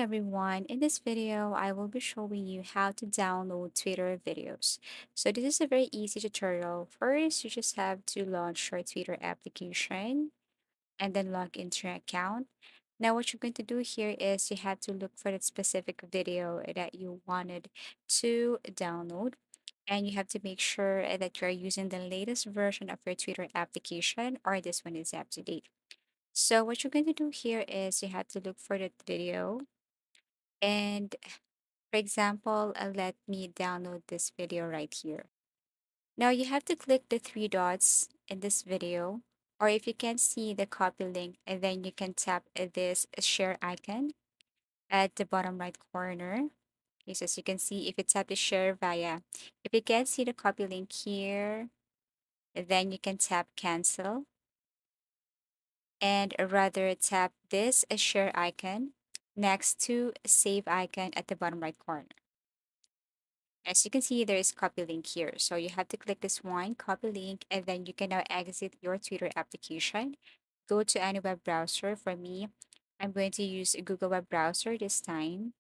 everyone. In this video, I will be showing you how to download Twitter videos. So this is a very easy tutorial. First, you just have to launch your Twitter application and then log into your account. Now, what you're going to do here is you have to look for that specific video that you wanted to download. And you have to make sure that you're using the latest version of your Twitter application or this one is up to date. So what you're going to do here is you have to look for that video and for example, let me download this video right here. Now you have to click the three dots in this video, or if you can't see the copy link, and then you can tap this share icon at the bottom right corner. Okay, so as you can see, if you tap the share via, if you can't see the copy link here, then you can tap cancel and rather tap this share icon next to save icon at the bottom right corner. As you can see, there is copy link here. So you have to click this one, copy link, and then you can now exit your Twitter application. Go to any web browser. For me, I'm going to use a Google web browser this time.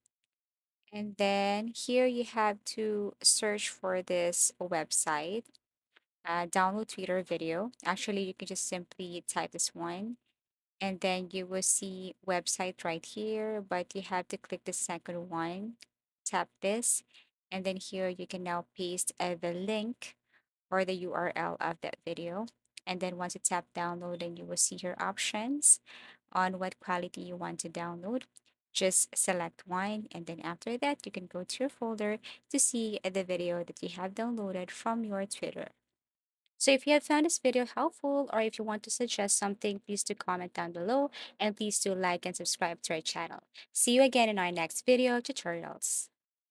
And then here you have to search for this website, download Twitter video. Actually, you can just simply type this one and then you will see website right here, but you have to click the second one, tap this, and then here you can now paste the link or the URL of that video. And then once you tap download, then you will see your options on what quality you want to download. Just select one, and then after that, you can go to your folder to see the video that you have downloaded from your Twitter. So if you have found this video helpful or if you want to suggest something, please do comment down below and please do like and subscribe to our channel. See you again in our next video tutorials.